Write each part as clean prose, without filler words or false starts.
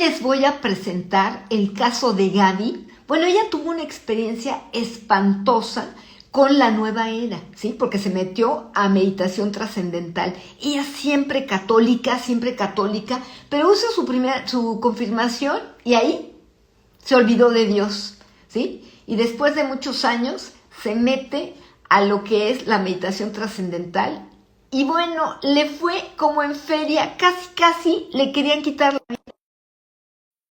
les voy a presentar el caso de Gaby. Bueno, ella tuvo una experiencia espantosa con la nueva era, ¿sí? Porque se metió a meditación trascendental. Ella siempre católica, pero usa su confirmación y ahí se olvidó de Dios, ¿sí? Y después de muchos años se mete a lo que es la meditación trascendental. Y bueno, le fue como en feria, casi le querían quitar la vida,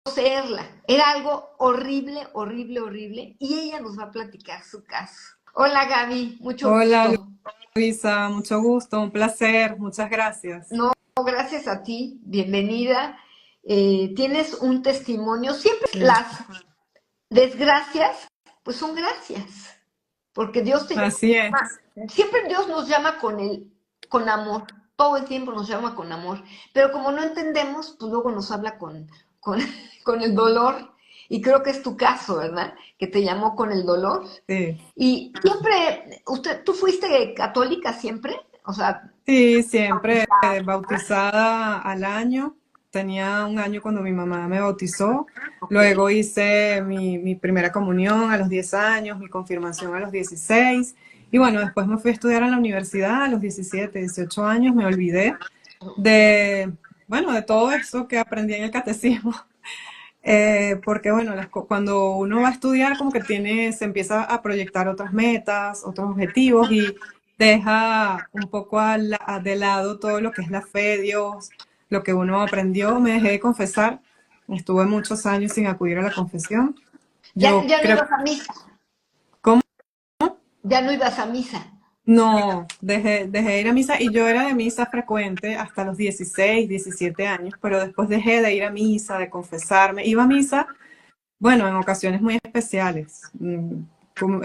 poseerla. Era algo horrible. Y ella nos va a platicar su caso. Hola Gaby, mucho Hola gusto. Luisa, mucho gusto, un placer, muchas gracias. No, gracias a ti, bienvenida. Tienes un testimonio. Siempre Sí, las desgracias, pues son gracias. Porque Dios te así es. llama, siempre Dios nos llama con amor, todo el tiempo nos llama con amor, pero como no entendemos, pues luego nos habla con, con el dolor, y creo que es tu caso, ¿verdad? Que te llamó con el dolor. Sí, Y siempre, ¿tú fuiste católica siempre? O sea, sí, siempre bautizada al año. Tenía un año cuando mi mamá me bautizó. ok. Luego hice mi primera comunión a los 10 años, mi confirmación a los 16. Y bueno, después me fui a estudiar a la universidad a los 17, 18 años. Me olvidé de, bueno, de todo eso que aprendí en el catecismo. Porque bueno, cuando uno va a estudiar como que se empieza a proyectar otras metas, otros objetivos y deja un poco de lado todo lo que es la fe de Dios, lo que uno aprendió. Me dejé de confesar, estuve muchos años sin acudir a la confesión. Yo Ya no creo, ibas a misa, ¿cómo? ya no ibas a misa. No, dejé de ir a misa y yo era de misa frecuente hasta los 16, 17 años, pero después dejé de ir a misa, de confesarme. Iba a misa. Bueno, en ocasiones muy especiales.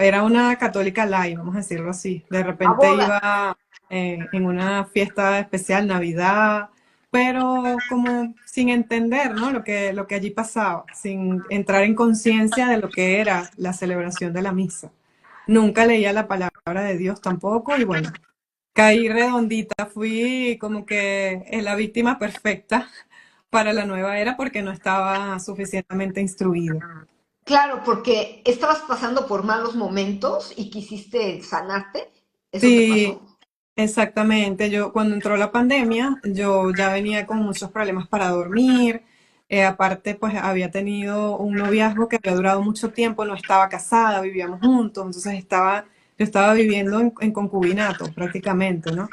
Era una católica light, vamos a decirlo así. De A repente boda. iba en una fiesta especial, Navidad, pero como sin entender, ¿no? Lo que allí pasaba, sin entrar en conciencia de lo que era la celebración de la misa. Nunca leía la palabra de Dios tampoco y bueno, caí redondita, fui como que la víctima perfecta para la nueva era porque no estaba suficientemente instruida. Claro, porque estabas pasando por malos momentos y quisiste sanarte. ¿Eso te Sí, pasó? exactamente. Yo cuando entró la pandemia, yo ya venía con muchos problemas para dormir. Aparte, pues había tenido un noviazgo que había durado mucho tiempo, no estaba casada, vivíamos juntos, entonces yo estaba viviendo en concubinato prácticamente, ¿no?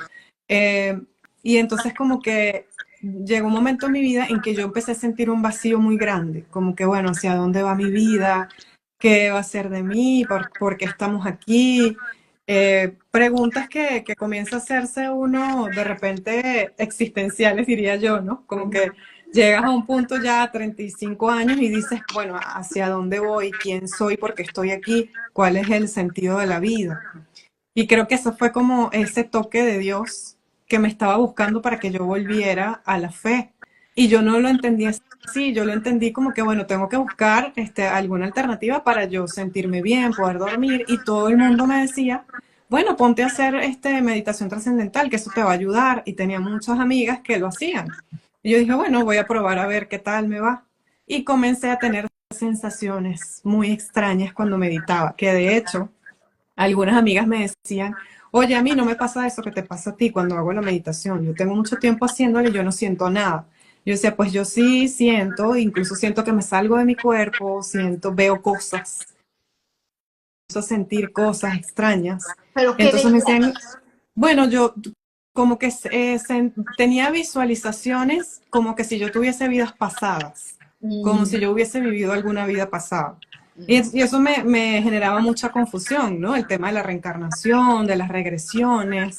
Eh, y entonces como que llegó un momento en mi vida en que yo empecé a sentir un vacío muy grande, como que bueno, ¿hacia dónde va mi vida? ¿Qué va a ser de mí? ¿Por qué estamos aquí? Preguntas que comienza a hacerse uno de repente existenciales, diría yo, ¿no? Como que llegas a un punto ya a 35 años y dices, bueno, ¿hacia dónde voy? ¿Quién soy? ¿Por qué estoy aquí? ¿Cuál es el sentido de la vida? Y creo que eso fue como ese toque de Dios que me estaba buscando para que yo volviera a la fe. Y yo no lo entendí así, yo lo entendí como que, bueno, tengo que buscar alguna alternativa para yo sentirme bien, poder dormir. Y todo el mundo me decía, bueno, ponte a hacer meditación trascendental, que eso te va a ayudar. Y tenía muchas amigas que lo hacían. Y yo dije, bueno, voy a probar a ver qué tal me va. Y comencé a tener sensaciones muy extrañas cuando meditaba, que de hecho algunas amigas me decían, oye, a mí no me pasa eso que te pasa a ti cuando hago la meditación. Yo tengo mucho tiempo haciéndole y yo no siento nada. Yo decía, pues yo sí siento, incluso siento que me salgo de mi cuerpo, veo cosas, empiezo a sentir cosas extrañas. ¿Pero qué Entonces me decían, veías? bueno, yo como que tenía visualizaciones como que si yo tuviese vidas pasadas, como si Mm, yo hubiese vivido alguna vida pasada. Y, mm. y eso me generaba mucha confusión, ¿no? El tema de la reencarnación, de las regresiones.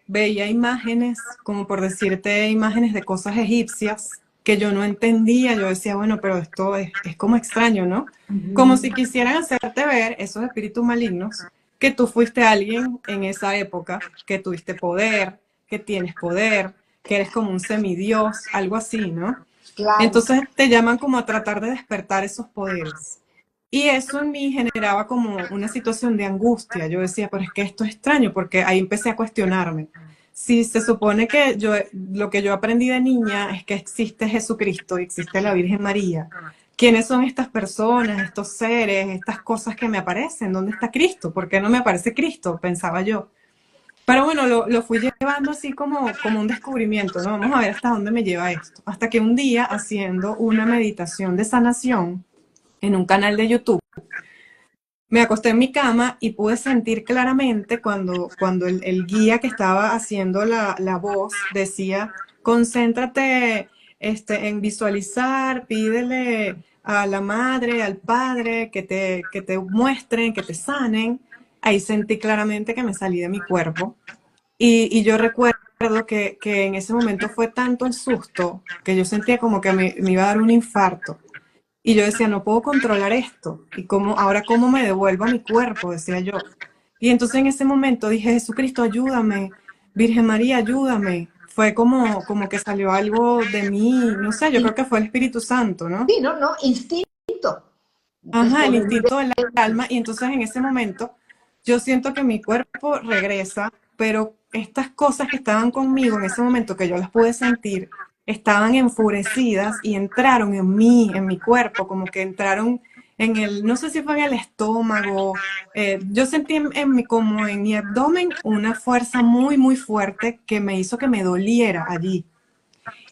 Veía imágenes, como por decirte, imágenes de cosas egipcias que yo no entendía. Yo decía, bueno, pero esto es como extraño, ¿no? Como si quisieran hacerte ver esos espíritus malignos, que tú fuiste alguien en esa época, que tuviste poder, que tienes poder, que eres como un semidios, algo así, ¿no? Claro. Entonces te llaman como a tratar de despertar esos poderes. Y eso en mí generaba como una situación de angustia. Yo decía, pero es que esto es extraño, porque ahí empecé a cuestionarme. si se supone que lo que yo aprendí de niña es que existe Jesucristo y existe la Virgen María, ¿quiénes son estas personas, estos seres, estas cosas que me aparecen? ¿Dónde está Cristo? ¿Por qué no me aparece Cristo? Pensaba yo. Pero bueno, lo fui llevando así como un descubrimiento, ¿no? Vamos a ver hasta dónde me lleva esto. Hasta que un día, haciendo una meditación de sanación en un canal de YouTube, me acosté en mi cama y pude sentir claramente cuando el guía que estaba haciendo la voz decía, concéntrate en visualizar, pídele a la madre, al padre, que te muestren, que te sanen. Ahí sentí claramente que me salí de mi cuerpo. Y yo recuerdo que en ese momento fue tanto el susto que yo sentía como que me iba a dar un infarto. Y yo decía, no puedo controlar esto. ¿Y ahora cómo me devuelvo a mi cuerpo? Decía yo. Y entonces en ese momento dije, Jesucristo, ayúdame. Virgen María, ayúdame. Fue como que salió algo de mí. No sé, yo creo que fue el Espíritu Santo, ¿no? Sí, no, no, instinto. De Ajá, el sobrevivencia. instinto del alma. Y entonces en ese momento yo siento que mi cuerpo regresa, pero estas cosas que estaban conmigo en ese momento, que yo las pude sentir, estaban enfurecidas y entraron en mí, en mi cuerpo, como que entraron no sé si fue en el estómago. Yo sentí como en mi abdomen una fuerza muy, muy fuerte que me hizo que me doliera allí.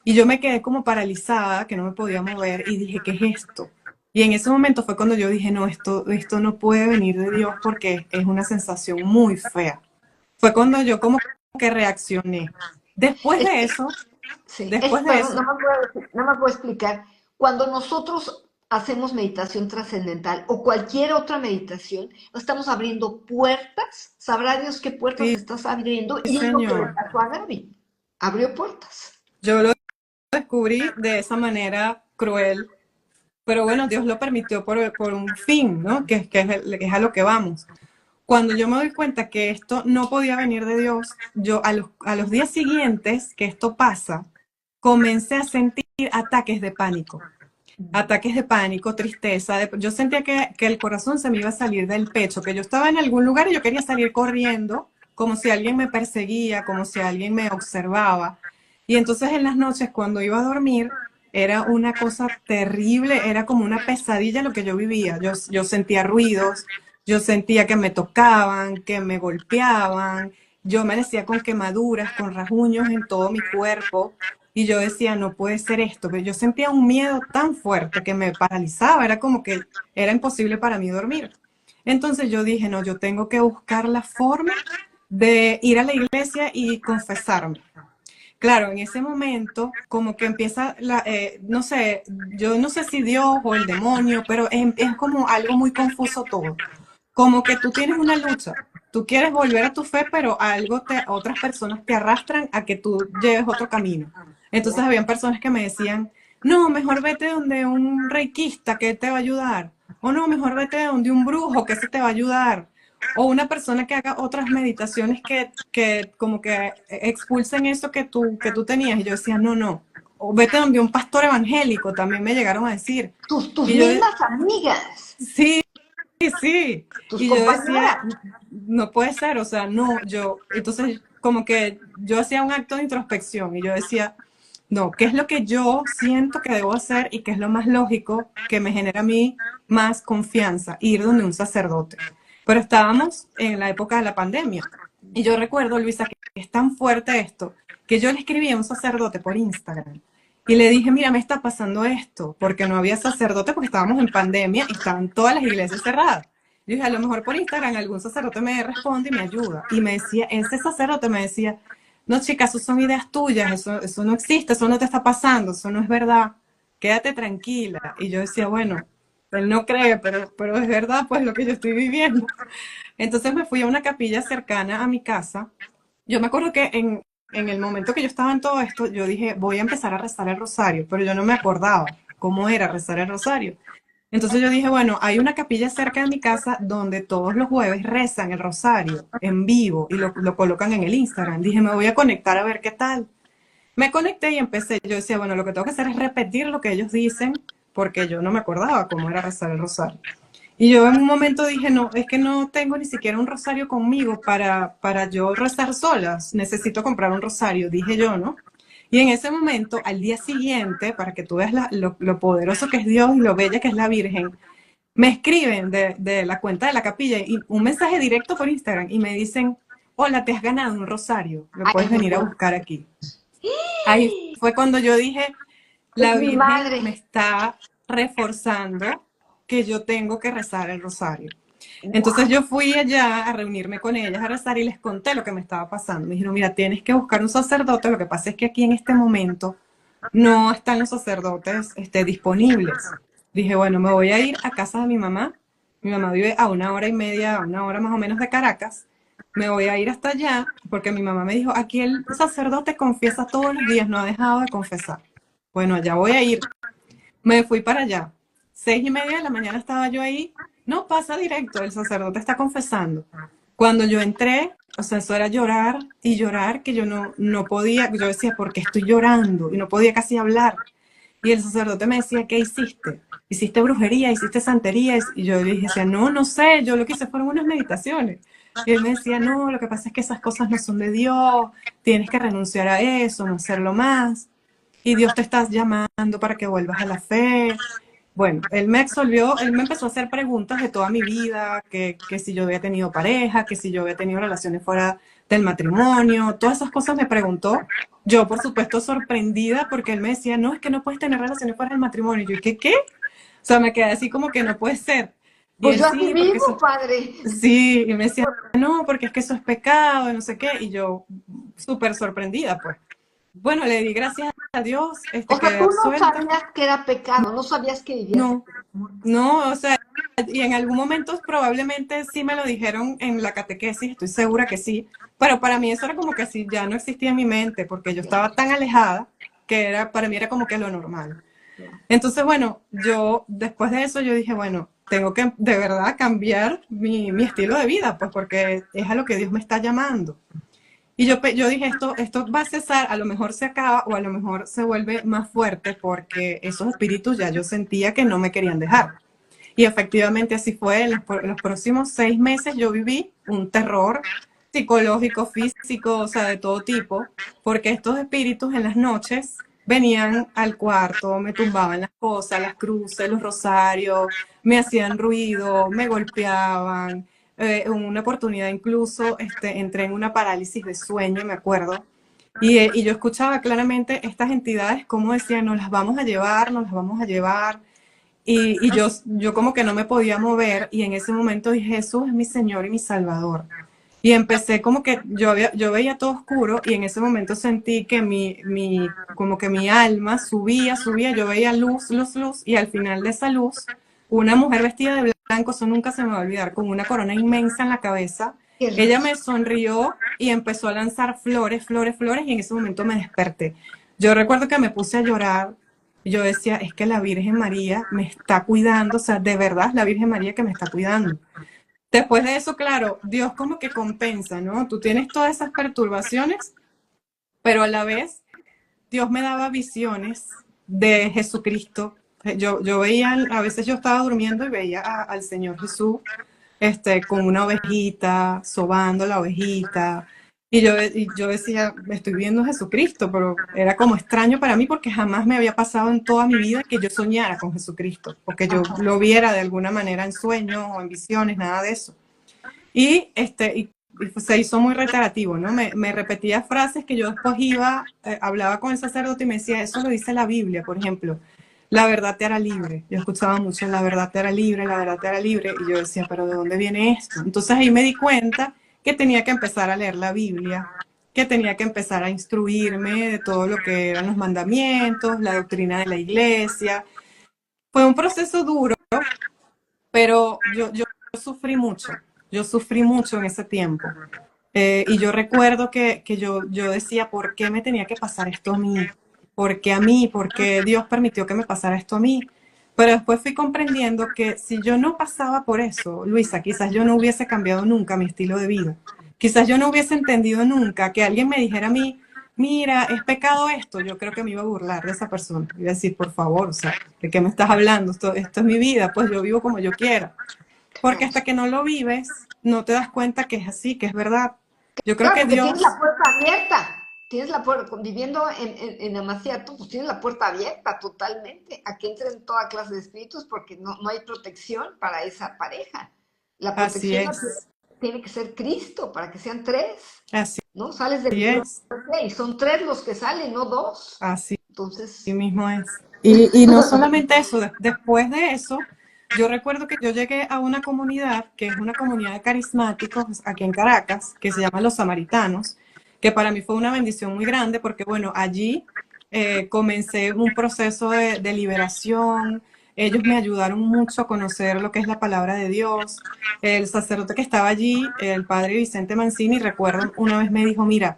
Y yo me quedé como paralizada, que no me podía mover, y dije, ¿qué es esto? Y en ese momento fue cuando yo dije, no, esto no puede venir de Dios porque es una sensación muy fea. Fue cuando yo como que reaccioné. Después Es de que, eso, sí, después de perdón, eso, no me puedo explicar. Cuando nosotros hacemos meditación trascendental o cualquier otra meditación, estamos abriendo puertas, sabrá Dios qué puertas sí, estás abriendo, y es lo que le señor, pasó a Gaby. Abrió puertas. yo lo descubrí de esa manera cruel, pero bueno, Dios lo permitió por un fin, ¿no? Que es a lo que vamos. Cuando yo me doy cuenta que esto no podía venir de Dios, yo a los días siguientes que esto pasa, comencé a sentir ataques de pánico, tristeza. Yo sentía que el corazón se me iba a salir del pecho, que yo estaba en algún lugar y yo quería salir corriendo, como si alguien me perseguía, como si alguien me observaba. Y entonces en las noches cuando iba a dormir, era una cosa terrible, era como una pesadilla lo que yo vivía. Yo sentía ruidos, yo sentía que me tocaban, que me golpeaban, yo me decía con quemaduras, con rasguños en todo mi cuerpo. Y yo decía, no puede ser esto, pero yo sentía un miedo tan fuerte que me paralizaba, era como que era imposible para mí dormir. Entonces yo dije, no, yo tengo que buscar la forma de ir a la iglesia y confesarme. Claro, en ese momento como que empieza, no sé, yo no sé si Dios o el demonio, pero es como algo muy confuso todo. Como que tú tienes una lucha, tú quieres volver a tu fe, pero otras personas te arrastran a que tú lleves otro camino. Entonces habían personas que me decían, no, mejor vete donde un reikista que te va a ayudar, o no, mejor vete donde un brujo que se te va a ayudar, o una persona que haga otras meditaciones que como que expulsen eso que tú tenías. Y yo decía, no, no, o vete donde un pastor evangélico, también me llegaron a decir. Tus Y yo, mismas amigas, sí, sí. tus Y yo compañeras. decía, no puede ser, o sea, no, entonces como que yo hacía un acto de introspección y yo decía, no, ¿qué es lo que yo siento que debo hacer y qué es lo más lógico que me genera a mí más confianza? Ir donde un sacerdote. Pero estábamos en la época de la pandemia. Y yo recuerdo, Luisa, que es tan fuerte esto, que yo le escribí a un sacerdote por Instagram. Y le dije, mira, me está pasando esto, porque no había sacerdote, porque estábamos en pandemia y estaban todas las iglesias cerradas. Yo dije, a lo mejor por Instagram algún sacerdote me responde y me ayuda. Y me decía, ese sacerdote me decía, no, chicas, eso son ideas tuyas, eso no existe, eso no te está pasando, eso no es verdad, quédate tranquila. Y yo decía, bueno, él no cree, pero es verdad pues lo que yo estoy viviendo. Entonces me fui a una capilla cercana a mi casa. Yo me acuerdo que en el momento que yo estaba en todo esto, yo dije, voy a empezar a rezar el rosario, pero yo no me acordaba cómo era rezar el rosario. Entonces yo dije, bueno, hay una capilla cerca de mi casa donde todos los jueves rezan el rosario en vivo y lo colocan en el Instagram. Dije, me voy a conectar a ver qué tal. Me conecté y empecé. Yo decía, bueno, lo que tengo que hacer es repetir lo que ellos dicen porque yo no me acordaba cómo era rezar el rosario. Y yo en un momento dije, no, es que no tengo ni siquiera un rosario conmigo para yo rezar solas. Necesito comprar un rosario, dije yo, ¿no? Y en ese momento, al día siguiente, para que tú veas lo poderoso que es Dios y lo bella que es la Virgen, me escriben de la cuenta de la capilla y un mensaje directo por Instagram y me dicen, hola, te has ganado un rosario, lo Ay, puedes no venir a puedo. buscar aquí. Ahí fue cuando yo dije, Es la mi Virgen me madre. está reforzando que yo tengo que rezar el rosario. Entonces Wow. yo fui allá a reunirme con ellas, a rezar y les conté lo que me estaba pasando. Me dijeron, mira, tienes que buscar un sacerdote, lo que pasa es que aquí en este momento no están los sacerdotes disponibles. Dije, bueno, me voy a ir a casa de mi mamá. Mi mamá vive a 1 hora y media, a 1 hora más o menos de Caracas. Me voy a ir hasta allá porque mi mamá me dijo, aquí el sacerdote confiesa todos los días, no ha dejado de confesar. Bueno, allá voy a ir. Me fui para allá. 6:30 de la mañana estaba yo ahí. No, pasa directo, el sacerdote está confesando. Cuando yo entré, o sea, eso era llorar y llorar, que yo no podía, yo decía, ¿por qué estoy llorando? Y no podía casi hablar. Y el sacerdote me decía, ¿qué hiciste? ¿Hiciste brujería? ¿Hiciste santería? Y yo le dije, no, no sé, yo lo que hice fueron unas meditaciones. Y él me decía, no, lo que pasa es que esas cosas no son de Dios, tienes que renunciar a eso, no hacerlo más. Y Dios te está llamando para que vuelvas a la fe. Bueno, él me empezó a hacer preguntas de toda mi vida, que si yo había tenido pareja, que si yo había tenido relaciones fuera del matrimonio, todas esas cosas me preguntó. Yo, por supuesto, sorprendida porque él me decía, no, es que no puedes tener relaciones fuera del matrimonio. Y yo, ¿qué? O sea, me quedé así como que no puede ser. Y Pues él, yo así sí, porque vivo, eso, padre. sí, y me decía, no, porque es que eso es pecado, y no sé qué. Y yo, súper sorprendida, pues. Bueno, le di gracias a Dios, O sea, quedé tú no absuelta. sabías que era pecado, no sabías que vivías en No, no, o sea, y en algún momento probablemente sí me lo dijeron en la catequesis, estoy segura que sí, pero para mí eso era como que sí, ya no existía en mi mente, porque yo estaba tan alejada que para mí era como que lo normal. Entonces, bueno, yo después de eso yo dije, bueno, tengo que de verdad cambiar mi estilo de vida, pues porque es a lo que Dios me está llamando. Y yo dije, esto va a cesar, a lo mejor se acaba o a lo mejor se vuelve más fuerte porque esos espíritus ya yo sentía que no me querían dejar. Y efectivamente así fue. En los próximos 6 meses yo viví un terror psicológico, físico, o sea, de todo tipo, porque estos espíritus en las noches venían al cuarto, me tumbaban las cosas, las cruces, los rosarios, me hacían ruido, me golpeaban. En una oportunidad incluso entré en una parálisis de sueño, me acuerdo, y yo escuchaba claramente estas entidades como decían, nos las vamos a llevar, nos las vamos a llevar. Y yo como que no me podía mover y en ese momento dije, Jesús es mi Señor y mi Salvador. Y empecé como que yo veía todo oscuro y en ese momento sentí que como que mi alma subía, yo veía luz, luz, luz y al final de esa luz, una mujer vestida de blanco, eso nunca se me va a olvidar, con una corona inmensa en la cabeza, qué ella hermoso. me sonrió y empezó a lanzar flores, flores, flores y en ese momento me desperté. Yo recuerdo que me puse a llorar. Yo decía, es que la Virgen María me está cuidando, o sea, de verdad es la Virgen María que me está cuidando. Después de eso, claro, Dios como que compensa, ¿no? Tú tienes todas esas perturbaciones, pero a la vez Dios me daba visiones de Jesucristo. Yo veía, a veces yo estaba durmiendo y veía al Señor Jesús con una ovejita, sobando la ovejita. Y yo decía, me estoy viendo a Jesucristo, pero era como extraño para mí porque jamás me había pasado en toda mi vida que yo soñara con Jesucristo, porque yo lo viera de alguna manera en sueños o en visiones, nada de eso. Y se hizo muy reiterativo, ¿no? Me repetía frases que yo después hablaba con el sacerdote y me decía, eso lo dice la Biblia, por ejemplo, la verdad te hará libre. Yo escuchaba mucho, la verdad te hará libre, la verdad te hará libre, y yo decía, pero ¿de dónde viene esto? Entonces ahí me di cuenta que tenía que empezar a leer la Biblia, que tenía que empezar a instruirme de todo lo que eran los mandamientos, la doctrina de la iglesia. Fue un proceso duro, pero yo yo sufrí mucho en ese tiempo. Y yo recuerdo que yo decía, ¿por qué me tenía que pasar esto a mí? ¿Por qué a mí? ¿Por qué Dios permitió que me pasara esto a mí? Pero después fui comprendiendo que si yo no pasaba por eso, Luisa, quizás yo no hubiese cambiado nunca mi estilo de vida. Quizás yo no hubiese entendido nunca que alguien me dijera a mí, mira, es pecado esto. Yo creo que me iba a burlar de esa persona. Iba a decir, por favor, o sea, ¿de qué me estás hablando? Esto es mi vida, pues yo vivo como yo quiera. porque hasta que no lo vives, no te das cuenta que es así, que es verdad. Yo creo Claro, que porque tienes la Dios, puerta abierta. Tienes la puerta, viviendo en Amaciato, pues tienes la puerta abierta totalmente a que entren toda clase de espíritus porque no hay protección para esa pareja. La así protección es, tiene que ser Cristo para que sean tres, así ¿no? Sales del libro es, y son tres los que salen, no dos. así Entonces, mismo es. Y no solamente eso, después de eso, yo recuerdo que yo llegué a una comunidad, que es una comunidad de carismáticos aquí en Caracas, que se llama Los Samaritanos, que para mí fue una bendición muy grande porque, bueno, allí comencé un proceso de liberación. Ellos me ayudaron mucho a conocer lo que es la palabra de Dios. El sacerdote que estaba allí, el padre Vicente Mancini, recuerdo, una vez me dijo, mira,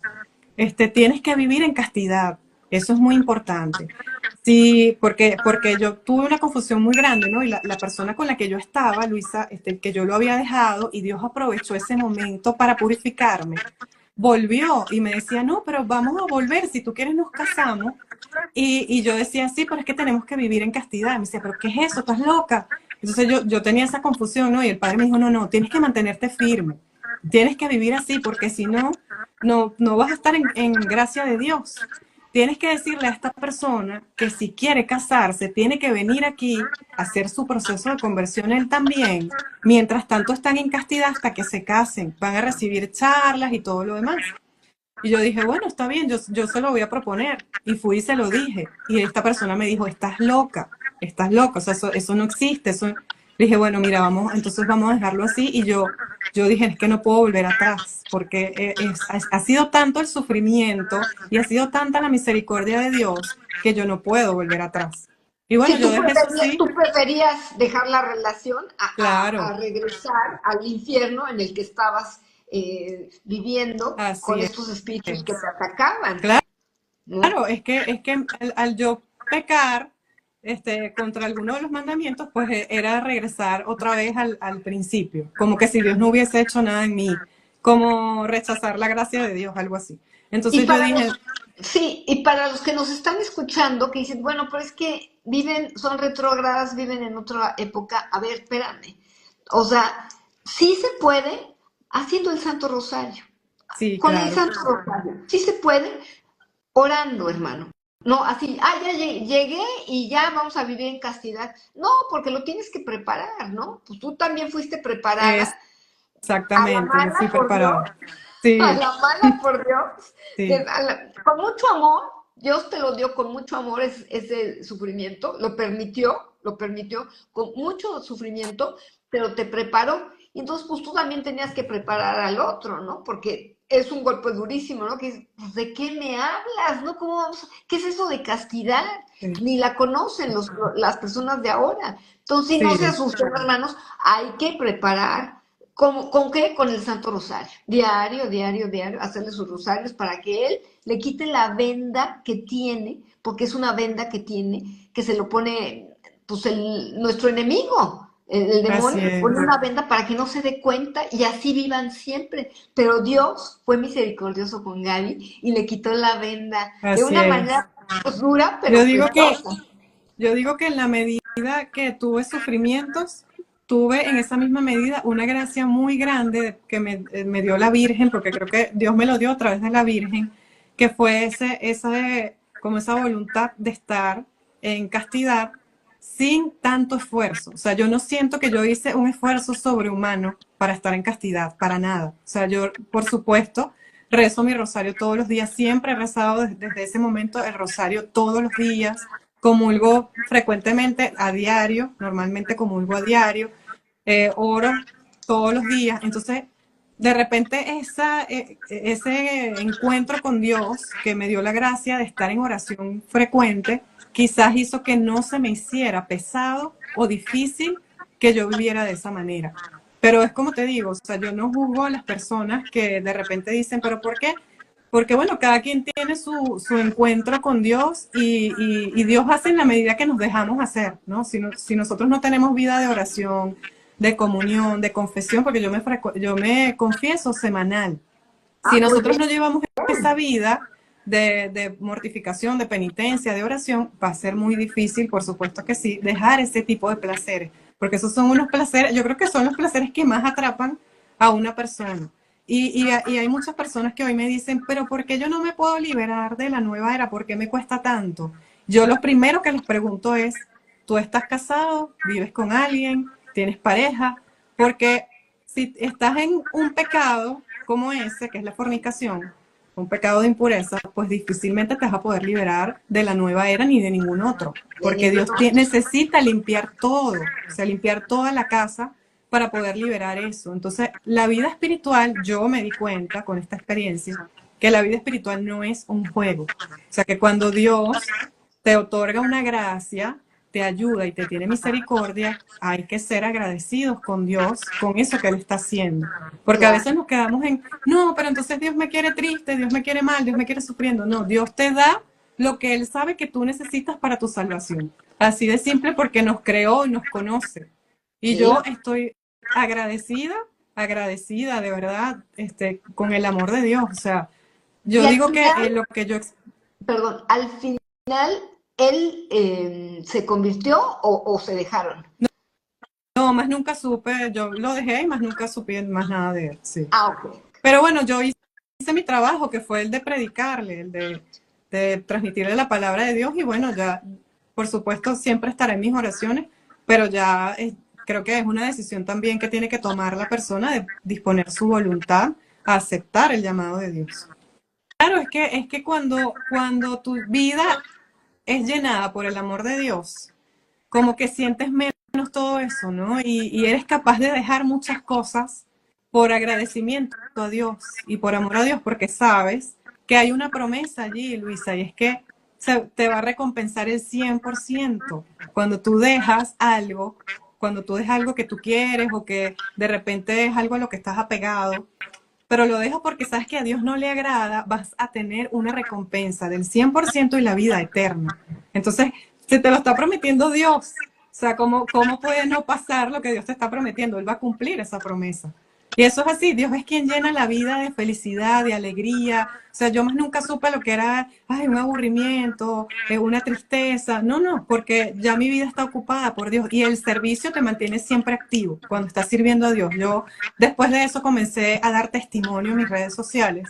tienes que vivir en castidad. Eso es muy importante. Sí, porque yo tuve una confusión muy grande, ¿no? Y la persona con la que yo estaba, Luisa, que yo lo había dejado y Dios aprovechó ese momento para purificarme. Volvió y me decía, no, pero vamos a volver, si tú quieres nos casamos. Y yo decía, sí, pero es que tenemos que vivir en castidad. Me decía, pero ¿qué es eso? ¿Estás loca? Entonces yo tenía esa confusión, ¿no? Y el padre me dijo, no, no, tienes que mantenerte firme. Tienes que vivir así, porque si no, no vas a estar en gracia de Dios. Tienes que decirle a esta persona que si quiere casarse, tiene que venir aquí a hacer su proceso de conversión él también. Mientras tanto están en castidad hasta que se casen. Van a recibir charlas y todo lo demás. Y yo dije, bueno, está bien, yo se lo voy a proponer. Y fui y se lo dije. Y esta persona me dijo, estás loca, o sea, eso no existe. Eso... Le dije, bueno, mira, entonces vamos a dejarlo así. Y yo dije, es que no puedo volver atrás, porque ha sido tanto el sufrimiento y ha sido tanta la misericordia de Dios que yo no puedo volver atrás. Y bueno, si yo dejé eso tú así, preferías dejar la relación a claro, regresar al infierno en el que estabas viviendo con así estos espíritus que es. te atacaban, Claro. ¿no? Claro, es que al yo pecar contra alguno de los mandamientos, pues era regresar otra vez al principio, como que si Dios no hubiese hecho nada en mí, como rechazar la gracia de Dios, algo así. Y Entonces yo para dije, los, sí, y para los que nos están escuchando, que dicen, bueno, pero es que viven, son retrógradas, viven en otra época, a ver, espérame. O sea, sí se puede haciendo el Santo Rosario. sí, Con el claro, Santo Rosario, sí se puede, orando, hermano. No, así, ya llegué y ya vamos a vivir en castidad. No, porque lo tienes que preparar, ¿no? Pues tú también fuiste preparada a la exactamente, yo fui mala por preparada. Dios, a Sí, la mala por Dios, sí, con mucho amor, Dios te lo dio con mucho amor ese sufrimiento, lo permitió con mucho sufrimiento, pero te preparó. Y entonces, pues tú también tenías que preparar al otro, ¿no? Porque es un golpe durísimo, ¿no? Que es, pues, ¿de qué me hablas? ¿No? ¿Cómo vamos ¿Qué es eso de castidad? sí, Ni la conocen las personas de ahora. Entonces, si no se sí, asusten, hermanos, hay que preparar ¿con qué? Con el Santo Rosario. Diario, diario, diario, hacerle sus rosarios para que él le quite la venda que tiene, porque es una venda que tiene, que se lo pone, pues, nuestro enemigo. El así demonio le pone es, una venda para que no se dé cuenta y así vivan siempre. Pero Dios fue misericordioso con Gaby y le quitó la venda de así una es. manera, pues, dura, Yo pero digo que preciosa. Yo digo que en la medida que tuve sufrimientos, tuve en esa misma medida una gracia muy grande que me dio la Virgen, porque creo que Dios me lo dio a través de la Virgen, que fue como esa voluntad de estar en castidad sin tanto esfuerzo. O sea, yo no siento que yo hice un esfuerzo sobrehumano para estar en castidad, para nada. O sea, yo, por supuesto, rezo mi rosario todos los días, siempre he rezado desde ese momento el rosario todos los días, comulgo frecuentemente a diario, normalmente comulgo a diario, oro todos los días. Entonces, de repente ese encuentro con Dios que me dio la gracia de estar en oración frecuente, quizás hizo que no se me hiciera pesado o difícil que yo viviera de esa manera. Pero es como te digo, o sea, yo no juzgo a las personas que de repente dicen, pero ¿por qué? Porque bueno, cada quien tiene su encuentro con Dios y Dios hace en la medida que nos dejamos hacer, ¿no? Si nosotros no tenemos vida de oración, de comunión, de confesión, porque yo me confieso semanal. Ah, Si muy nosotros bien. no llevamos esa vida de mortificación, de penitencia, de oración, va a ser muy difícil, por supuesto que sí, dejar ese tipo de placeres. porque esos son unos placeres, yo creo que son los placeres que más atrapan a una persona. Y hay muchas personas que hoy me dicen, pero ¿por qué yo no me puedo liberar de la nueva era? ¿Por qué me cuesta tanto? Yo lo primero que les pregunto es, ¿tú estás casado? ¿Vives con alguien? ¿Tienes pareja? Porque si estás en un pecado como ese, que es la fornicación, un pecado de impureza, pues difícilmente te vas a poder liberar de la nueva era ni de ningún otro, porque Dios necesita limpiar todo, o sea, limpiar toda la casa para poder liberar eso. Entonces, la vida espiritual, yo me di cuenta con esta experiencia, que la vida espiritual no es un juego. O sea, que cuando Dios te otorga una gracia, te ayuda y te tiene misericordia, hay que ser agradecidos con Dios, con eso que Él está haciendo. Porque a veces nos quedamos en, no, pero entonces Dios me quiere triste, Dios me quiere mal, Dios me quiere sufriendo. No, Dios te da lo que Él sabe que tú necesitas para tu salvación. Así de simple, porque nos creó y nos conoce. Y yo estoy agradecida de verdad, con el amor de Dios. O sea, yo digo que lo que yo... Perdón, al final, ¿él se convirtió o se dejaron? No, más nunca supe, yo lo dejé y más nunca supe más nada de él, sí. Ah, ok. Pero bueno, yo hice mi trabajo, que fue el de predicarle, el de transmitirle la palabra de Dios, y bueno, ya, por supuesto, siempre estaré en mis oraciones, pero ya creo que es una decisión también que tiene que tomar la persona de disponer su voluntad a aceptar el llamado de Dios. Claro, es que cuando tu vida es llenada por el amor de Dios, como que sientes menos todo eso, ¿no? Y eres capaz de dejar muchas cosas por agradecimiento a Dios y por amor a Dios, porque sabes que hay una promesa allí, Luisa, y es que te va a recompensar el 100%. Cuando tú dejas algo, cuando tú dejas algo que tú quieres o que de repente es algo a lo que estás apegado, pero lo dejas porque sabes que a Dios no le agrada, vas a tener una recompensa del 100% y la vida eterna. Entonces, se te lo está prometiendo Dios. O sea, ¿cómo puede no pasar lo que Dios te está prometiendo? Él va a cumplir esa promesa. Y eso es así, Dios es quien llena la vida de felicidad, de alegría. O sea, yo más nunca supe lo que era, ay, un aburrimiento, una tristeza. No, no, porque ya mi vida está ocupada por Dios y el servicio te mantiene siempre activo cuando estás sirviendo a Dios. Yo después de eso comencé a dar testimonio en mis redes sociales.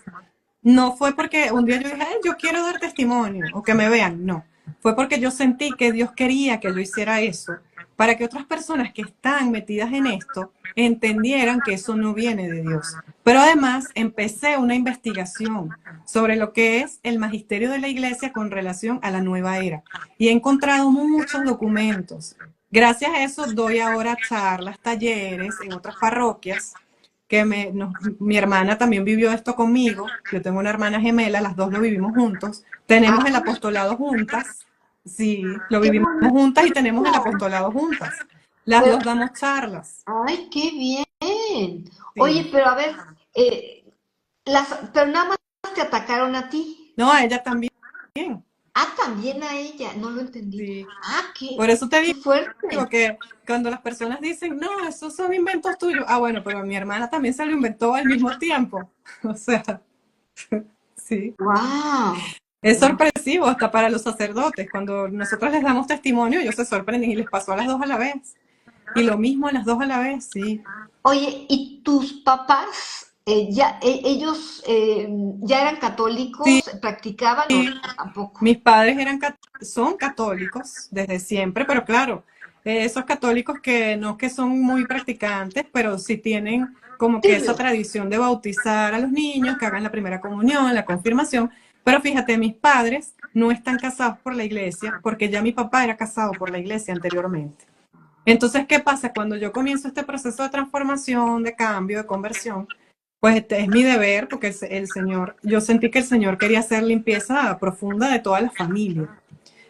No fue porque un día yo dije, ay, yo quiero dar testimonio o que me vean, no. Fue porque yo sentí que Dios quería que yo hiciera eso para que otras personas que están metidas en esto entendieran que eso no viene de Dios. Pero además empecé una investigación sobre lo que es el magisterio de la iglesia con relación a la nueva era. Y he encontrado muchos documentos. Gracias a eso doy ahora charlas, talleres en otras parroquias que mi hermana también vivió esto conmigo. Yo tengo una hermana gemela, las dos lo vivimos juntos. Tenemos el apostolado juntas. Sí, lo vivimos juntas y tenemos el apostolado juntas. Las dos damos charlas. ¡Ay, qué bien! Sí. Oye, pero a ver, pero nada más te atacaron a ti. No, a ella también. Ah, también a ella, no lo entendí. Sí. Ah, Por eso te qué digo fuerte. que cuando las personas dicen, no, esos son inventos tuyos. Ah, bueno, pero mi hermana también se lo inventó al mismo tiempo. O sea, sí. Wow. Es sorpresivo hasta para los sacerdotes. Cuando nosotros les damos testimonio, ellos se sorprenden y les pasó a las dos a la vez. Y lo mismo a las dos a la vez, sí. Oye, ¿y tus papás, ellos ya eran católicos, Sí, practicaban o tampoco? mis padres son católicos desde siempre, pero claro, esos católicos que no que son muy practicantes, pero sí tienen como que esa tradición de bautizar a los niños, que hagan la primera comunión, la confirmación. Pero fíjate, mis padres no están casados por la iglesia, porque ya mi papá era casado por la iglesia anteriormente. Entonces, ¿qué pasa? Cuando yo comienzo este proceso de transformación, de cambio, de conversión, pues es mi deber, porque el Señor, yo sentí que el Señor quería hacer limpieza profunda de toda la familia.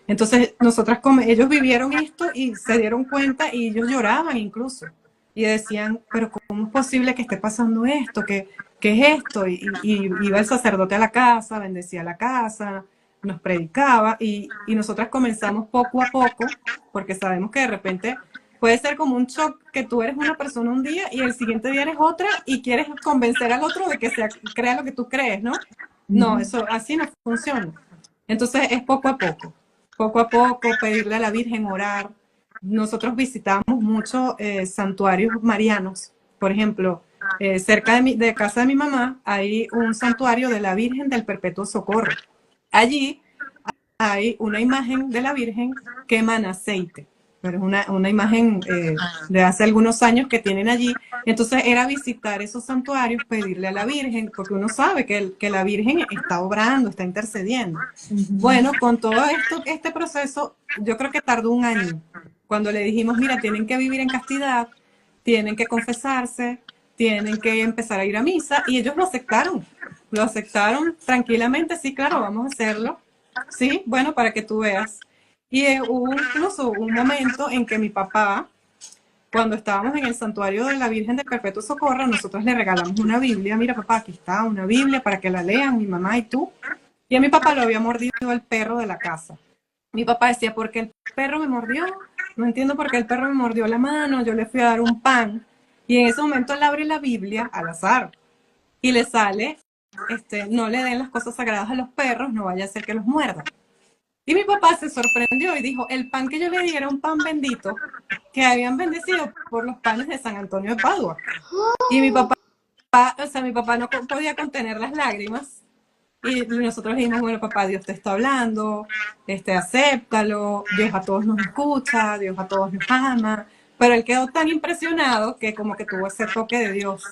Entonces, ellos vivieron esto y se dieron cuenta y ellos lloraban incluso. Y decían, pero ¿cómo es posible que esté pasando esto? ¿Qué es esto? Y iba el sacerdote a la casa, bendecía la casa, nos predicaba y nosotras comenzamos poco a poco, porque sabemos que de repente puede ser como un shock que tú eres una persona un día y el siguiente día eres otra y quieres convencer al otro de que crea lo que tú crees, ¿no? No, eso así no funciona. Entonces es poco a poco pedirle a la Virgen, orar, nosotros visitamos muchos santuarios marianos. Por ejemplo, cerca de casa de mi mamá hay un santuario de la Virgen del Perpetuo Socorro. Allí hay una imagen de la Virgen que emana aceite, pero es una imagen de hace algunos años que tienen allí. Entonces era visitar esos santuarios, pedirle a la Virgen, porque uno sabe que la Virgen está obrando, está intercediendo. Bueno, con todo esto, este proceso, yo creo que tardó un año. Cuando le dijimos, mira, tienen que vivir en castidad, tienen que confesarse, tienen que empezar a ir a misa, y ellos lo aceptaron tranquilamente, sí, claro, vamos a hacerlo. Sí, bueno, para que tú veas. Y hubo incluso un momento en que mi papá, cuando estábamos en el santuario de la Virgen del Perpetuo Socorro, nosotros le regalamos una Biblia. Mira, papá, aquí está una Biblia para que la lean mi mamá y tú. Y a mi papá lo había mordido el perro de la casa. Mi papá decía, ¿por qué el perro me mordió? No entiendo por qué el perro me mordió la mano. Yo le fui a dar un pan. Y en ese momento él abre la Biblia al azar y le sale, no le den las cosas sagradas a los perros, no vaya a ser que los muerdan. Y mi papá se sorprendió y dijo, el pan que yo le di era un pan bendito que habían bendecido por los panes de San Antonio de Padua. Y mi papá no podía contener las lágrimas. Y nosotros dijimos, bueno, papá, Dios te está hablando, acéptalo, Dios a todos nos escucha, Dios a todos nos ama. Pero él quedó tan impresionado que como que tuvo ese toque de Dios.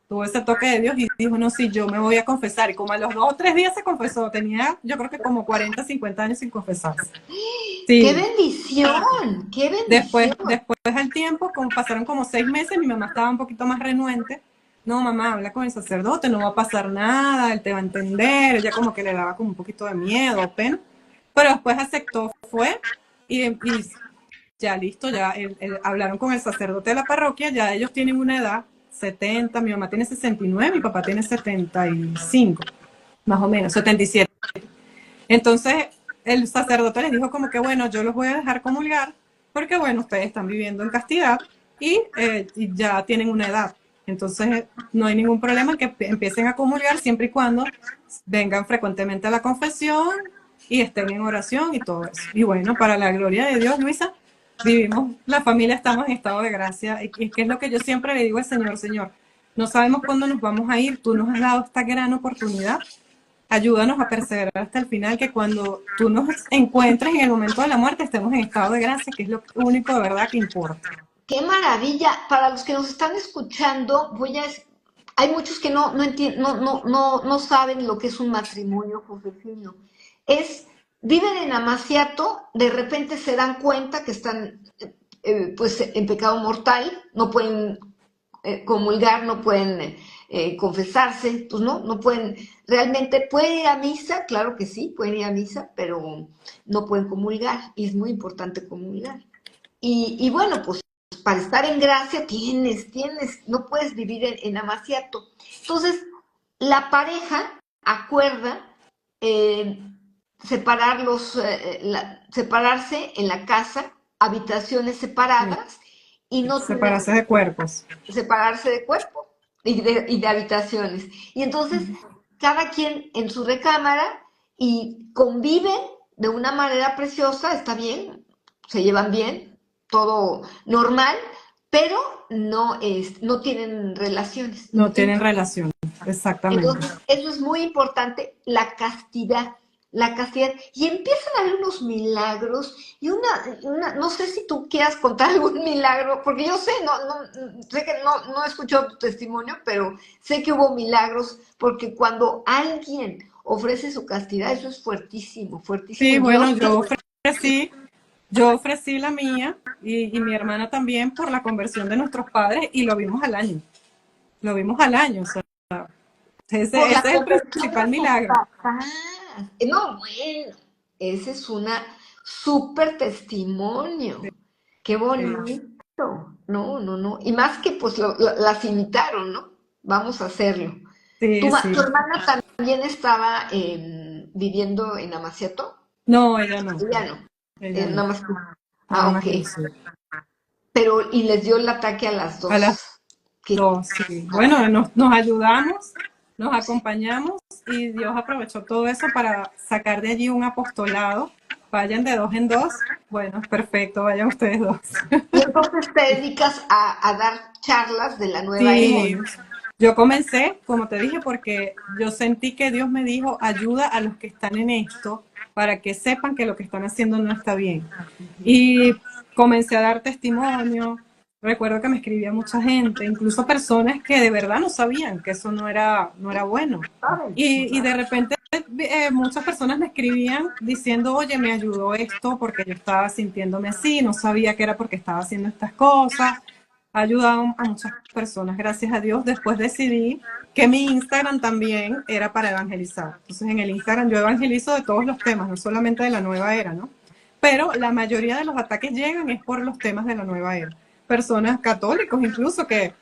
Tuvo ese toque de Dios y dijo, no, sí, yo me voy a confesar. Y como a los 2 o 3 días se confesó, tenía yo creo que como 40, 50 años sin confesarse. ¡Qué Sí. bendición! ¡Qué Después bendición! al tiempo, como pasaron como 6 meses, mi mamá estaba un poquito más renuente. No, mamá, habla con el sacerdote, no va a pasar nada, él te va a entender. Ella como que le daba como un poquito de miedo o pena. Pero después aceptó, fue y ya listo, ya hablaron con el sacerdote de la parroquia, ya ellos tienen una edad, 70, mi mamá tiene 69, mi papá tiene 75, más o menos, 77. Entonces el sacerdote les dijo como que bueno, yo los voy a dejar comulgar porque bueno, ustedes están viviendo en castidad y ya tienen una edad. Entonces no hay ningún problema en que empiecen a comulgar siempre y cuando vengan frecuentemente a la confesión y estén en oración y todo eso. Y bueno, para la gloria de Dios, Luisa, vivimos, la familia estamos en estado de gracia. Y que es lo que yo siempre le digo al Señor, Señor, no sabemos cuándo nos vamos a ir, tú nos has dado esta gran oportunidad, ayúdanos a perseverar hasta el final, que cuando tú nos encuentres en el momento de la muerte estemos en estado de gracia, que es lo único de verdad que importa. ¡Qué maravilla! Para los que nos están escuchando, hay muchos que no saben lo que es un matrimonio, Josefino. Viven en Amaciato, de repente se dan cuenta que están pues en pecado mortal, no pueden comulgar, no pueden confesarse, pues no pueden, realmente pueden ir a misa, claro que sí, pueden ir a misa, pero no pueden comulgar, y es muy importante comulgar. Y bueno, pues para estar en gracia no puedes vivir en Amaciato. Entonces, la pareja acuerda eh, separarse en la casa, habitaciones separadas, y no tener Separarse de cuerpos. separarse de cuerpo y de habitaciones. Y entonces, cada quien en su recámara y conviven de una manera preciosa, está bien, se llevan bien, todo normal, pero no tienen relaciones. No tienen relación, exactamente. Entonces, eso es muy importante, la castidad. La castidad. Y empiezan a haber unos milagros y no sé si tú quieras contar algún milagro, porque yo sé, sé que no he escuchado tu testimonio, pero sé que hubo milagros, porque cuando alguien ofrece su castidad, eso es fuertísimo, fuertísimo. Sí, bueno, Dios, yo ofrecí la mía y mi hermana también por la conversión de nuestros padres y lo vimos al año. Lo vimos al año, o sea, por ese la es el conversión de principal tus milagro. papás. No, bueno, ese es una súper testimonio. Qué bonito. No. Y más que pues las imitaron, ¿no? Vamos a hacerlo. ¿Tu, Sí, ma- sí. tu hermana también estaba viviendo en Amaciato? No, ella no, Ella no. ella no, Nada más. nada Ah, más ok. yo sí. Pero, y les dio el ataque a las A las dos. Que, 2, sí. Bueno, nos ayudamos, nos acompañamos y Dios aprovechó todo eso para sacar de allí un apostolado Vayan de dos en dos. Bueno, perfecto, vayan ustedes dos. Y entonces te dedicas a dar charlas de la nueva era. Sí, yo comencé, como te dije, porque yo sentí que Dios me dijo, ayuda a los que están en esto para que sepan que lo que están haciendo no está bien. Y comencé a dar testimonio. Recuerdo que me escribía mucha gente, incluso personas que de verdad no sabían que eso no era bueno. Y de repente muchas personas me escribían diciendo, oye, me ayudó esto porque yo estaba sintiéndome así, no sabía que era porque estaba haciendo estas cosas. Ha ayudado a muchas personas, gracias a Dios. Después decidí que mi Instagram también era para evangelizar. Entonces en el Instagram yo evangelizo de todos los temas, no solamente de la nueva era, ¿no? Pero la mayoría de los ataques llegan es por los temas de la nueva era. Personas católicos incluso que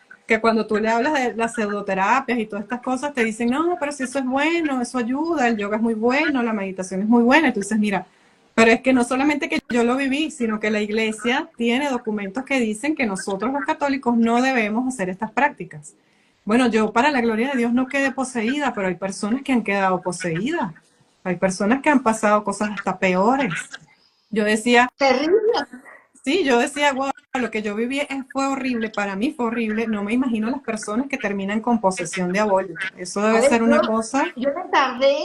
cuando tú le hablas de las pseudoterapias y todas estas cosas te dicen, no, pero si eso es bueno, eso ayuda, el yoga es muy bueno, la meditación es muy buena. Y tú dices, mira, pero es que no solamente que yo lo viví, sino que la iglesia tiene documentos que dicen que nosotros los católicos no debemos hacer estas prácticas. Bueno, yo para la gloria de Dios no quedé poseída, pero hay personas que han quedado poseídas. Hay personas que han pasado cosas hasta peores. Yo decía, Terrible. sí, yo decía, wow, lo que yo viví fue horrible, para mí fue horrible. No me imagino las personas que terminan con posesión diabólica. Eso A debe ver, ser una cosa. yo me tardé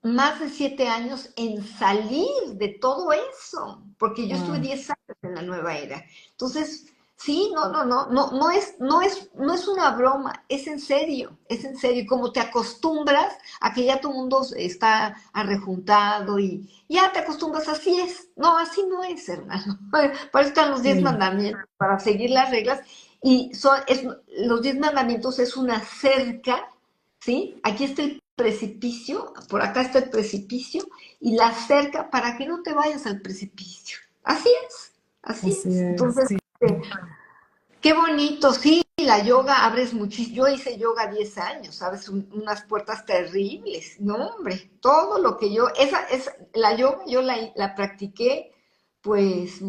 más de 7 años en salir de todo eso, porque yo estuve Wow, 10 años en la nueva era. Entonces, sí, no es una broma, es en serio, es en serio. Y como te acostumbras a que ya tu mundo está arrejuntado y ya te acostumbras, así es. No, así no es, hermano. Para eso están los 10 mandamientos, para seguir las reglas. Y los 10 mandamientos es una cerca. ¿Sí? Aquí está el precipicio, por acá está el precipicio y la cerca para que no te vayas al precipicio. Así es, así así es. es, Entonces, sí. qué bonito, sí, la yoga abres muchísimo. Yo hice yoga 10 años, ¿sabes? Unas puertas terribles. No, hombre, todo lo que la yoga yo la practiqué, pues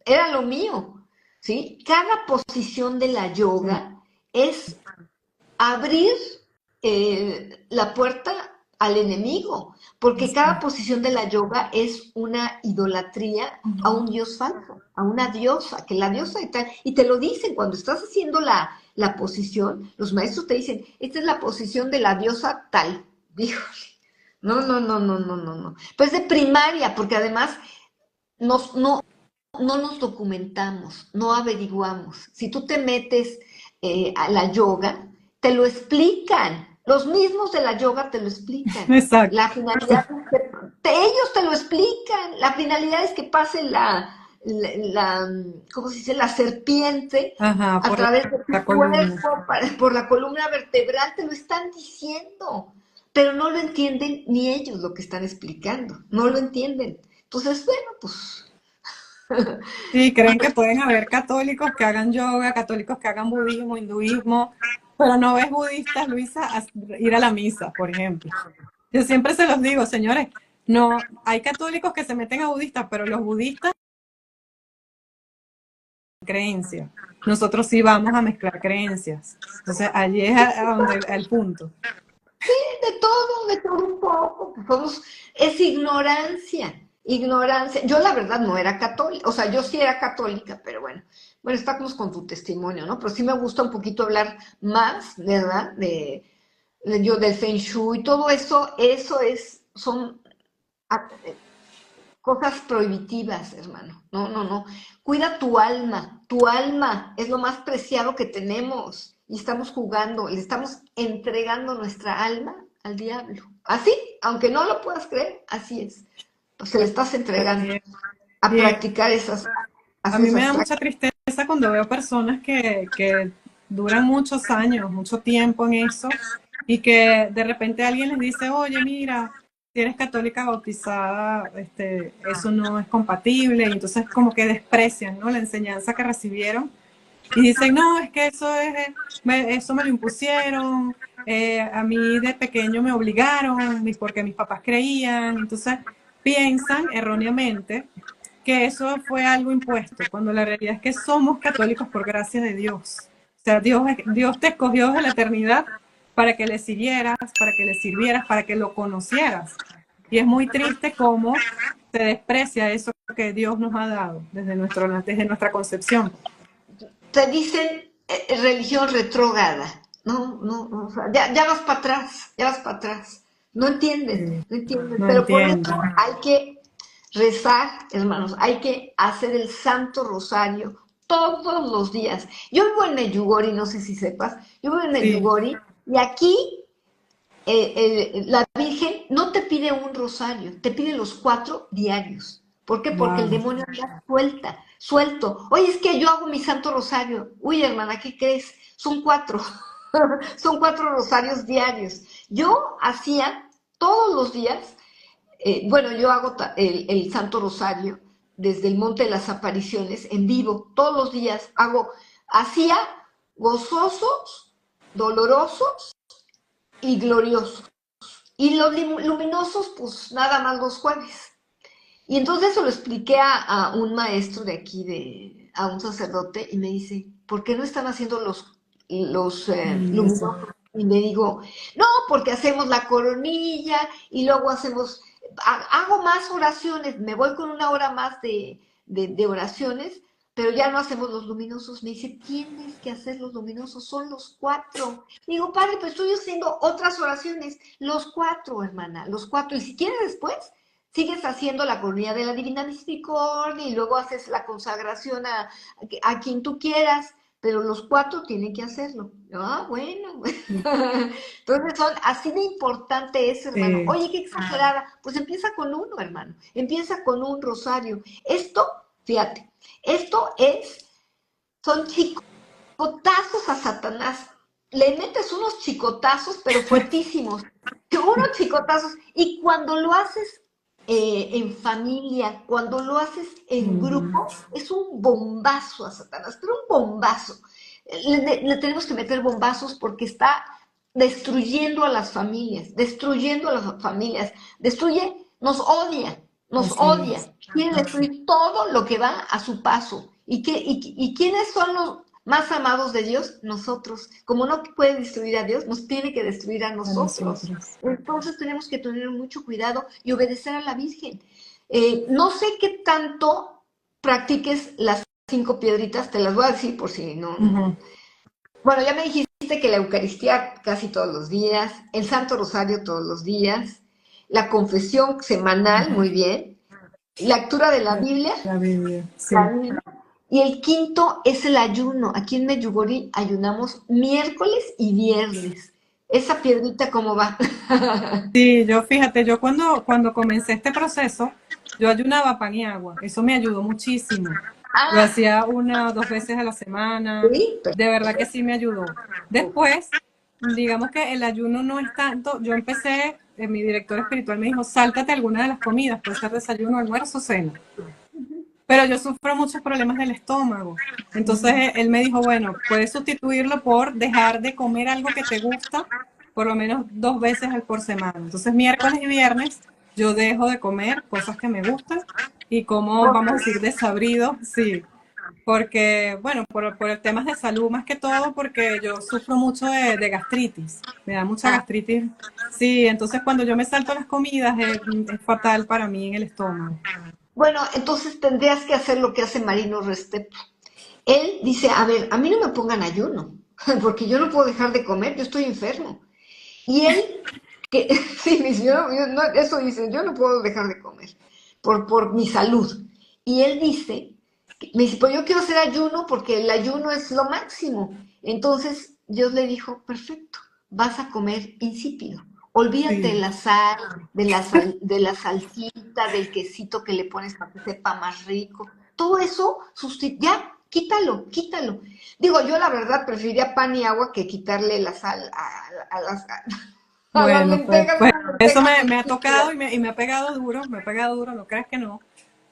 era lo mío, ¿sí? Cada posición de la Sí. yoga es abrir la puerta al enemigo, porque cada posición de la yoga es una idolatría a un dios falso, a una diosa, que la diosa y tal, y te lo dicen cuando estás haciendo la posición, los maestros te dicen, esta es la posición de la diosa tal, híjole, no, no, no, no, no, no, no, pues de primaria, porque además no nos documentamos, no averiguamos. Si tú te metes a la yoga, te lo explican. Los mismos de la yoga te lo explican. Exacto. La finalidad es ellos te lo explican. La finalidad es que pase ¿cómo se dice? La serpiente Ajá, a por través de tu la columna. cuerpo, por la columna vertebral, te lo están diciendo. Pero no lo entienden ni ellos lo que están explicando. No lo entienden. Entonces, bueno, pues Sí, creen que pueden haber católicos que hagan yoga, católicos que hagan budismo, hinduismo, pero no ves budistas, Luisa, ir a la misa, por ejemplo. Yo siempre se los digo, señores, no, hay católicos que se meten a budistas, pero los budistas, creencias. Nosotros sí vamos a mezclar creencias. Entonces, allí es a donde el punto. de todo un poco, pues es ignorancia, ignorancia. Yo la verdad no era católica, o sea, yo sí era católica, pero bueno, estamos con tu testimonio, ¿no? Pero sí me gusta un poquito hablar más, ¿verdad? Yo del Feng Shui, todo son cosas prohibitivas, hermano. No, no, no. Cuida tu alma es lo más preciado que tenemos y estamos jugando, le estamos entregando nuestra alma al diablo. Así, aunque no lo puedas creer, así es. Pues se le estás entregando a Sí, practicar a hacer mí me esas da mucha prácticas. tristeza cuando veo personas que duran muchos años, mucho tiempo en eso, y que de repente alguien les dice, oye, mira, si eres católica bautizada, eso no es compatible, y entonces como que desprecian, ¿no? La enseñanza que recibieron y dicen, no, es que eso me lo impusieron, a mí de pequeño me obligaron, porque mis papás creían, entonces piensan erróneamente que eso fue algo impuesto, cuando la realidad es que somos católicos por gracia de Dios. O sea, Dios te escogió desde la eternidad para que le siguieras, para que le sirvieras, para que lo conocieras. Y es muy triste cómo se desprecia eso que Dios nos ha dado desde nuestra concepción. Te dicen religión retrógrada. No, no, no, o sea, ya vas para atrás, ya vas para atrás. No entiendes, Sí, no entiendes. no Pero por eso entienden. hay que rezar, hermanos, hay que hacer el Santo Rosario todos los días. Yo vivo en Medjugorje, no sé si sepas, yo vivo en Sí. Medjugorje y aquí la Virgen no te pide un rosario, te pide los 4 diarios. ¿Por qué? Porque el Wow. demonio anda suelto. Oye, es que yo hago mi santo rosario. Uy, hermana, ¿qué crees? Son 4. Son 4 rosarios diarios. Yo hacía todos los días, bueno, yo hago el santo rosario desde el Monte de las Apariciones en vivo. Todos los días hacía gozosos, dolorosos y gloriosos. Y los luminosos, pues nada más los jueves. Y entonces se lo expliqué a un maestro de aquí, a un sacerdote, y me dice, ¿por qué no están haciendo los Eso. luminosos? Y me digo, no, porque hacemos la coronilla y luego hago más oraciones, me voy con una hora más de oraciones, pero ya no hacemos los luminosos. Me dice, tienes que hacer los luminosos, son los 4. Digo, padre, pues estoy haciendo otras oraciones, los 4, hermana, los 4. Y si quieres después, sigues haciendo la coronilla de la Divina Misericordia y luego haces la consagración a quien tú quieras, pero los 4 tienen que hacerlo. Ah, bueno. Entonces son así de importante es, hermano. Sí. Oye, qué exagerada. Pues empieza con uno, hermano. Empieza con un rosario. Esto, fíjate, esto son chicotazos a Satanás. Le metes unos chicotazos, pero fuertísimos. Unos chicotazos. Y cuando lo haces en familia, cuando lo haces en Ujú. grupo, es un bombazo a Satanás, pero un bombazo. Le tenemos que meter bombazos porque está destruyendo a las familias, nos Así es. odia, quiere destruir todo lo que va a su paso. ¿Y quiénes son los más amados de Dios? Nosotros. Como no puede destruir a Dios, nos tiene que destruir a A nosotros. nosotros. Entonces tenemos que tener mucho cuidado y obedecer a la Virgen. No sé qué tanto practiques las 5 piedritas, te las voy a decir por si no. Ujú. Bueno, ya me dijiste que la Eucaristía casi todos los días, el Santo Rosario todos los días, la confesión semanal, muy bien, lectura de la Biblia, La Biblia, la sí. Biblia, y el quinto es el ayuno. Aquí en Medjugorje ayunamos miércoles y viernes. Esa piedrita, ¿cómo va? Sí, yo fíjate, yo cuando comencé este proceso, yo ayunaba pan y agua. Eso me ayudó muchísimo. Lo Ah, hacía 1 o 2 veces a la semana. sí, De verdad que sí me ayudó. Después, digamos que el ayuno no es tanto. Yo empecé, mi director espiritual me dijo, sáltate alguna de las comidas, puede ser desayuno, almuerzo, cena. Pero yo sufro muchos problemas del estómago. Entonces él me dijo, bueno, puedes sustituirlo por dejar de comer algo que te gusta por lo menos 2 veces por semana. Entonces miércoles y viernes yo dejo de comer cosas que me gustan y como, vamos a decir, desabrido, sí. Porque, bueno, por temas de salud más que todo, porque yo sufro mucho de gastritis. Me da mucha ah, gastritis. Sí, entonces cuando yo me salto las comidas es fatal para mí en el estómago. bueno, entonces tendrías que hacer lo que hace Marino Restrepo. Él dice, a ver, a mí no me pongan ayuno, porque yo no puedo dejar de comer, yo estoy enfermo. Y él, que sí, me dice, eso dice, yo no puedo dejar de comer por mi salud. Y él dice, me dice, pues yo quiero hacer ayuno porque el ayuno es lo máximo. Entonces Dios le dijo, perfecto, vas a comer insípido. Olvídate de Sí, la sal, de la salsita, del quesito que le pones para que sepa más rico. Todo eso, ya, quítalo. Digo, yo la verdad preferiría pan y agua que quitarle la sal a las bueno, lentejas, pues unas eso lentejas me ha tocado insípidas. y me ha pegado duro, no creas que no.